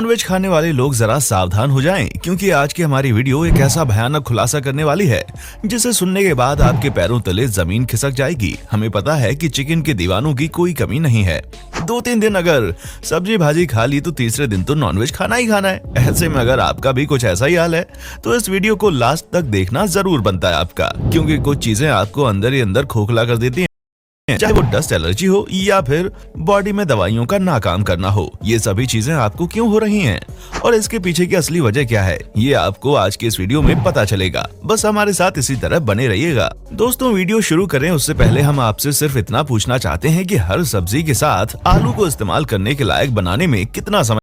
Nonveg खाने वाले लोग जरा सावधान हो जाएं, क्योंकि आज की हमारी वीडियो एक ऐसा भयानक खुलासा करने वाली है जिसे सुनने के बाद आपके पैरों तले जमीन खिसक जाएगी। हमें पता है कि चिकन के दीवानों की कोई कमी नहीं है। 2-3 दिन अगर सब्जी भाजी खा ली तो तीसरे दिन तो नॉनवेज खाना ही खाना है। ऐसे में अगर आपका भी कुछ ऐसा ही हाल है तो इस वीडियो को लास्ट तक देखना जरूर बनता है आपका, क्योंकि कुछ चीजें आपको अंदर ही अंदर खोखला कर देती हैं। चाहे वो डस्ट एलर्जी हो या फिर बॉडी में दवाइयों का नाकाम करना हो, ये सभी चीजें आपको क्यों हो रही हैं और इसके पीछे की असली वजह क्या है, ये आपको आज के इस वीडियो में पता चलेगा। बस हमारे साथ इसी तरह बने रहिएगा। दोस्तों, वीडियो शुरू करें उससे पहले हम आपसे सिर्फ इतना पूछना चाहते हैं कि हर सब्जी के साथ आलू को इस्तेमाल करने के लायक बनाने में कितना समय।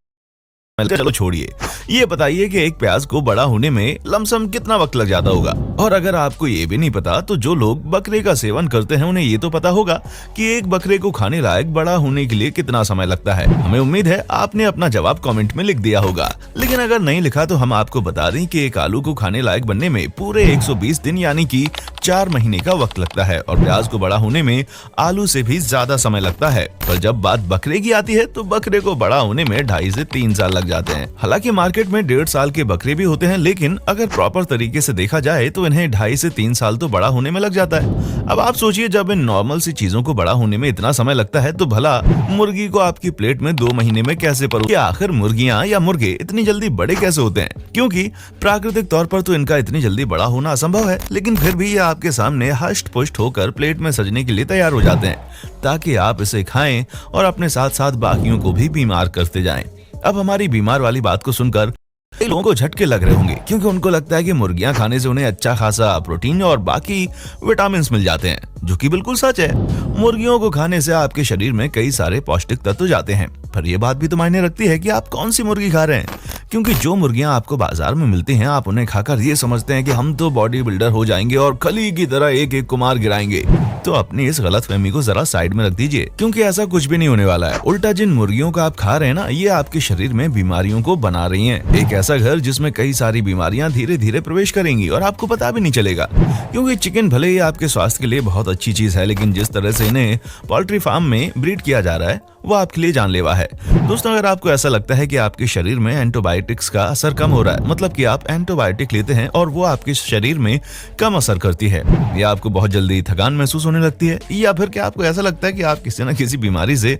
चलो छोड़िए, ये बताइए कि एक प्याज को बड़ा होने में लमसम कितना वक्त लग जाता होगा। और अगर आपको ये भी नहीं पता तो जो लोग बकरे का सेवन करते हैं उन्हें ये तो पता होगा कि एक बकरे को खाने लायक बड़ा होने के लिए कितना समय लगता है। हमें उम्मीद है आपने अपना जवाब कमेंट में लिख दिया होगा, लेकिन अगर नहीं लिखा तो हम आपको बता दें कि एक आलू को खाने लायक बनने में पूरे 120 दिन यानी कि 4 महीने का वक्त लगता है और प्याज को बड़ा होने में आलू से भी ज्यादा समय लगता है। पर जब बात बकरे की आती है तो बकरे को बड़ा होने में 2.5 से 3 साल लग जाते हैं। हालांकि मार्केट में 1.5 साल के बकरे भी होते हैं, लेकिन अगर प्रॉपर तरीके से देखा जाए तो इन्हें 2.5 से 3 साल तो बड़ा होने में लग जाता है। अब आप सोचिए, जब इन नॉर्मल सी चीजों को बड़ा होने में इतना समय लगता है तो भला मुर्गी को आपकी प्लेट में 2 महीने में कैसे परोसे? आखिर मुर्गियां या मुर्गे इतनी जल्दी बड़े कैसे होते हैं? क्योंकि प्राकृतिक तौर पर तो इनका इतनी जल्दी बड़ा होना असंभव है, लेकिन फिर भी ये आपके सामने हष्ट पुष्ट होकर प्लेट में सजने के लिए तैयार हो जाते हैं ताकि आप इसे खाएं और अपने साथ साथ बाकियों को भी बीमार करते जाएं। अब हमारी बीमार वाली बात को सुनकर कई लोगों को झटके लग रहे होंगे, क्योंकि उनको लगता है कि मुर्गियां खाने से उन्हें अच्छा खासा प्रोटीन और बाकी विटामिन मिल जाते हैं, जो कि बिल्कुल सच है। मुर्गियों को खाने से आपके शरीर में कई सारे पौष्टिक तत्व जाते हैं, पर यह बात भी तो मायने रखती है कि आप कौन सी मुर्गी खा रहे हैं, क्योंकि जो मुर्गियां आपको बाजार में मिलती हैं आप उन्हें खाकर ये समझते हैं कि हम तो बॉडी बिल्डर हो जाएंगे और खली की तरह एक एक को मार गिराएंगे। तो अपनी इस गलतफहमी को जरा साइड में रख दीजिए, क्योंकि ऐसा कुछ भी नहीं होने वाला है। उल्टा जिन मुर्गियों का आप खा रहे हैं ना, ये आपके शरीर में बीमारियों को बना रही हैं। एक ऐसा घर जिसमें कई सारी बीमारियां धीरे धीरे प्रवेश करेंगी और आपको पता भी नहीं चलेगा। क्योंकि चिकन भले ही आपके स्वास्थ्य के लिए बहुत अच्छी चीज है, लेकिन जिस तरह से इन्हें पोल्ट्री फार्म में ब्रीड किया जा रहा है वो आपके लिए जानलेवा है। दोस्तों, अगर आपको ऐसा लगता है कि आपके शरीर में एंटीबायोटिक्स का असर कम हो रहा है, मतलब कि आप एंटीबायोटिक लेते हैं और वो आपके शरीर में कम असर करती है, या आपको बहुत जल्दी थकान महसूस होने लगती है, या फिर क्या आपको ऐसा लगता है कि आप किसी न किसी बीमारी से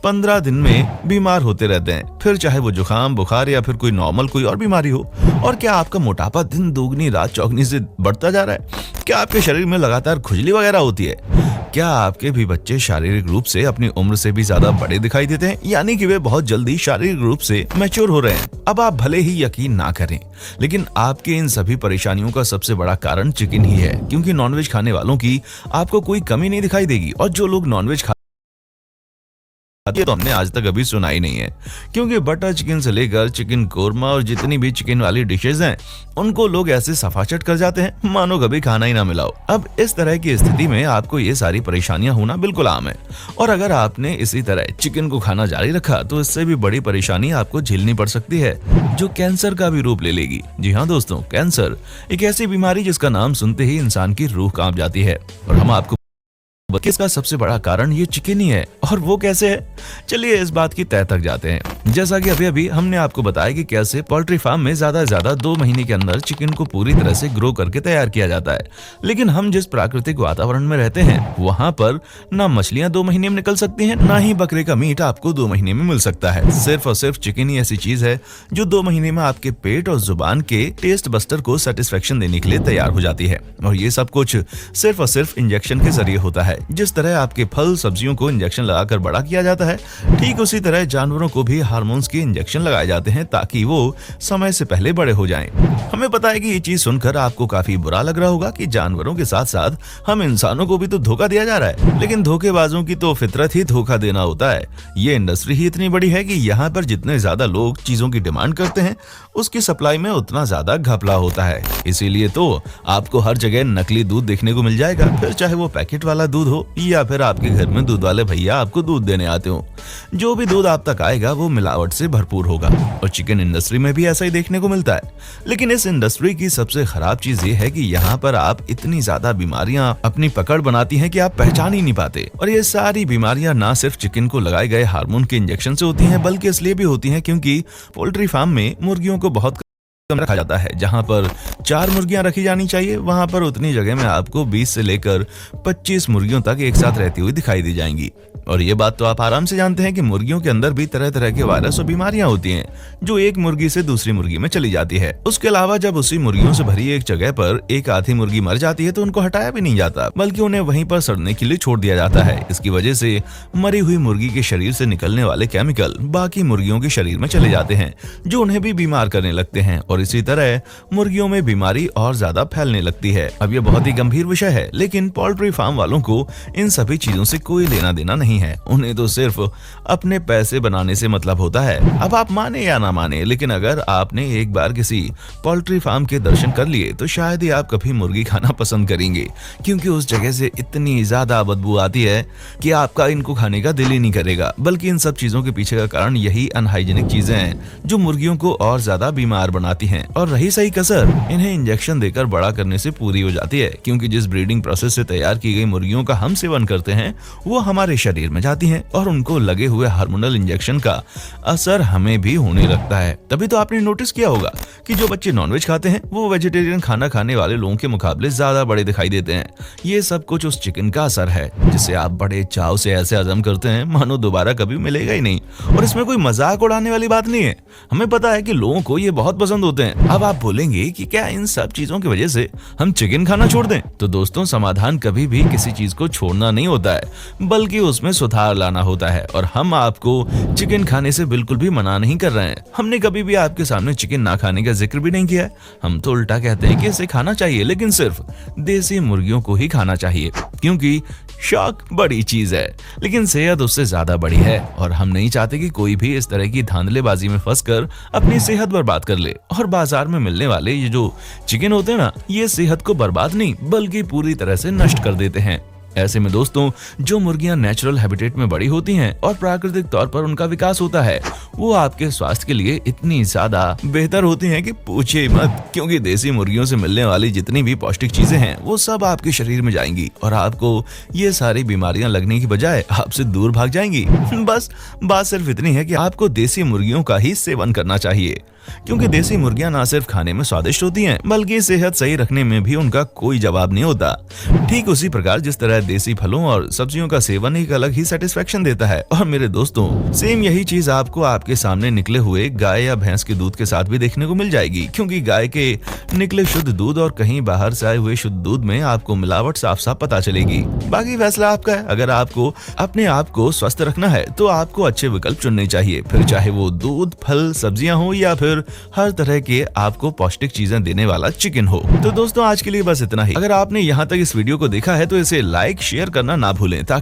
15 दिन में बीमार होते रहते हैं, फिर चाहे वो जुकाम, बुखार या फिर कोई नॉर्मल कोई और बीमारी हो, और क्या आपका मोटापा दिन दोगुनी रात चौगुनी से बढ़ता जा रहा है, क्या आपके शरीर में लगातार खुजली वगैरह होती है, क्या आपके भी बच्चे शारीरिक रूप से अपनी उम्र से भी ज्यादा बड़े दिखाई देते हैं, यानी कि वे बहुत जल्दी शारीरिक रूप से मैच्योर हो रहे हैं। अब आप भले ही यकीन ना करें, लेकिन आपके इन सभी परेशानियों का सबसे बड़ा कारण चिकन ही है, क्योंकि नॉनवेज खाने वालों की आपको कोई कमी नहीं दिखाई देगी, और जो लोग नॉनवेज ये तो हमने आज तक अभी सुना ही नहीं है, क्योंकि बटर चिकन से लेकर चिकन कोरमा और जितनी भी चिकन वाली डिशेज हैं उनको लोग ऐसे सफाचट कर जाते हैं मानो कभी खाना ही ना मिला हो। अब इस तरह की स्थिति में आपको ये सारी परेशानियां होना बिल्कुल आम है, और अगर आपने इसी तरह चिकन को खाना जारी रखा तो इससे भी बड़ी परेशानी आपको झेलनी पड़ सकती है, जो कैंसर का भी रूप ले लेगी। जी हाँ दोस्तों, कैंसर एक ऐसी बीमारी जिसका नाम सुनते ही इंसान की रूह कांप जाती है, और हम आपको इसका सबसे बड़ा कारण ये चिकन ही है। और वो कैसे है, चलिए इस बात की तह तक जाते हैं। जैसा कि अभी अभी हमने आपको बताया कि कैसे पोल्ट्री फार्म में ज्यादा से ज्यादा 2 महीने के अंदर चिकन को पूरी तरह से ग्रो करके तैयार किया जाता है, लेकिन हम जिस प्राकृतिक वातावरण में रहते हैं वहां पर ना मछलियां 2 महीने में निकल सकती हैं, ना ही बकरे का मीट आपको 2 महीने में मिल सकता है। सिर्फ और सिर्फ चिकन ही ऐसी चीज है जो 2 महीने में आपके पेट और जुबान के टेस्ट बस्टर को सेटिस्फेक्शन देने के लिए तैयार हो जाती है, और ये सब कुछ सिर्फ और सिर्फ इंजेक्शन के जरिए होता है। जिस तरह आपके फल सब्जियों को इंजेक्शन लगाकर बड़ा किया जाता है, ठीक उसी तरह जानवरों को भी हार्मोन्स के इंजेक्शन लगाए जाते हैं ताकि वो समय से पहले बड़े हो जाएं। हमें पता है कि ये चीज सुनकर आपको काफी बुरा लग रहा होगा कि जानवरों के साथ साथ हम इंसानों को भी तो धोखा दिया जा रहा है, लेकिन धोखेबाजों की तो फितरत ही धोखा देना होता है। ये इंडस्ट्री ही इतनी बड़ी है कि यहाँ पर जितने ज्यादा लोग चीजों की डिमांड करते हैं उसकी सप्लाई में उतना ज्यादा घपला होता है। इसीलिए तो आपको हर जगह नकली दूध देखने को मिल जाएगा, फिर चाहे वो पैकेट वाला दूध हो हो या फिर आपके घर में दूध वाले भैया आपको दूध देने आते हो, जो भी दूध आप तक आएगा वो मिलावट से भरपूर होगा। और चिकन इंडस्ट्री में भी ऐसा ही देखने को मिलता है। लेकिन इस इंडस्ट्री की सबसे खराब चीज ये है कि यहाँ पर आप इतनी ज्यादा बीमारियां अपनी पकड़ बनाती हैं कि आप पहचान ही नहीं पाते। और ये सारी बीमारियां ना सिर्फ चिकन को लगाए गए हार्मोन के इंजेक्शन से होती हैं, बल्कि इसलिए भी होती हैं क्योंकि पोल्ट्री फार्म में मुर्गियों को बहुत कम रखा जाता है। जहां पर 4 मुर्गियां रखी जानी चाहिए, वहां पर उतनी जगह में आपको 20 से लेकर 25 मुर्गियों तक एक साथ रहती हुई दिखाई दी जाएंगी। और ये बात तो आप आराम से जानते हैं कि मुर्गियों के अंदर भी तरह तरह के वायरस और बीमारियां होती हैं, जो एक मुर्गी से दूसरी मुर्गी में चली जाती है। उसके अलावा जब उसी मुर्गियों से भरी एक जगह पर एक आधी मुर्गी मर जाती है तो उनको हटाया भी नहीं जाता, बल्कि उन्हें वहीं पर सड़ने के लिए छोड़ दिया जाता है। इसकी वजह से मरी हुई मुर्गी के शरीर से निकलने वाले केमिकल बाकी मुर्गियों के शरीर में चले जाते हैं, जो उन्हें भी बीमार करने लगते हैं। और इसी तरह मुर्गियों में बीमारी और ज्यादा फैलने लगती है। अब यह बहुत ही गंभीर विषय है, लेकिन पोल्ट्री फार्म वालों को इन सभी चीजों से कोई लेना देना नहीं है। उन्हें तो सिर्फ अपने पैसे बनाने से मतलब होता है। अब आप माने या ना माने, लेकिन अगर आपने एक बार किसी पोल्ट्री फार्म के दर्शन कर लिए तो शायद ही आप कभी मुर्गी खाना पसंद करेंगे, क्योंकि उस जगह से इतनी ज्यादा बदबू आती है कि आपका इनको खाने का दिल ही नहीं करेगा। बल्कि इन सब चीजों के पीछे का कारण यही अनहाइजीनिक चीजें हैं, जो मुर्गियों को और ज्यादा बीमार बनाती हैं। और रही सही कसर, इन्हें इंजेक्शन देकर बड़ा करने से पूरी हो जाती है, क्योंकि जिस ब्रीडिंग प्रोसेस से तैयार की गई मुर्गियों का हम सेवन करते हैं वो हमारे शरीर में जाती हैं और उनको लगे हुए हार्मोनल इंजेक्शन का असर हमें भी होने लगता है। तभी तो आपने नोटिस किया होगा कि जो बच्चे नॉनवेज खाते हैं वो वेजिटेरियन खाना खाने वाले लोगों के मुकाबले ज्यादा बड़े दिखाई देते हैं। ये सब कुछ उस चिकन का असर है, जिसे आप बड़े चाव से ऐसे हजम करते हैं मानो दोबारा कभी मिलेगा ही नहीं। और इसमें कोई मजाक उड़ाने वाली बात नहीं है। हमें पता है कि लोगों को ये बहुत पसंद होते हैं। अब आप बोलेंगे कि क्या इन सब चीजों की वजह से हम चिकन खाना छोड़ दें? तो दोस्तों, समाधान कभी भी किसी चीज को छोड़ना नहीं होता है, बल्कि उसमें सुधार लाना होता है। और हम आपको चिकन खाने से बिल्कुल भी मना नहीं कर रहे हैं। हमने कभी भी आपके सामने चिकन ना खाने का जिक्र भी नहीं किया है। हम तो उल्टा कहते हैं कि इसे खाना चाहिए, लेकिन सिर्फ देसी मुर्गियों को ही खाना चाहिए, क्योंकि शौक बड़ी चीज है लेकिन सेहत उससे ज्यादा बड़ी है। और हम नहीं चाहते कि कोई भी इस तरह की धांधलेबाजी में फंसकर अपनी सेहत बर्बाद कर ले। और बाजार में मिलने वाले ये जो चिकन होते हैं ना, ये सेहत को बर्बाद नहीं बल्कि पूरी तरह से नष्ट कर देते हैं। ऐसे में दोस्तों, जो मुर्गियां नेचुरल हैबिटेट में बड़ी होती हैं और प्राकृतिक तौर पर उनका विकास होता है, वो आपके स्वास्थ्य के लिए इतनी ज्यादा बेहतर होती हैं कि पूछिए मत। क्योंकि देसी मुर्गियों से मिलने वाली जितनी भी पौष्टिक चीजें हैं वो सब आपके शरीर में जाएंगी और आपको ये सारी बीमारियां लगने की बजाय आपसे दूर भाग जाएंगी। बस बात सिर्फ इतनी है कि आपको देसी मुर्गियों का ही सेवन करना चाहिए, क्योंकि देसी मुर्गियां ना सिर्फ खाने में स्वादिष्ट होती हैं, बल्कि सेहत सही रखने में भी उनका कोई जवाब नहीं होता। ठीक उसी प्रकार जिस तरह देसी फलों और सब्जियों का सेवन एक अलग ही सेटिस्फेक्शन देता है। और मेरे दोस्तों, सेम यही चीज आपको आपके सामने निकले हुए गाय या भैंस के दूध के साथ भी देखने को मिल जाएगी, क्योंकि गाय के निकले शुद्ध दूध और कहीं बाहर से आए हुए शुद्ध दूध में आपको मिलावट साफ साफ पता चलेगी। बाकी फैसला आपका है। अगर आपको अपने आप को स्वस्थ रखना है तो आपको अच्छे विकल्प चुनने चाहिए, फिर चाहे वो दूध, फल, सब्जियां हो या फिर हर तरह के आपको पौष्टिक चीजें देने वाला चिकन हो। तो दोस्तों, आज के लिए बस इतना ही। अगर आपने यहाँ तक इस वीडियो को देखा है तो इसे लाइक शेयर करना ना भूलें, ताकि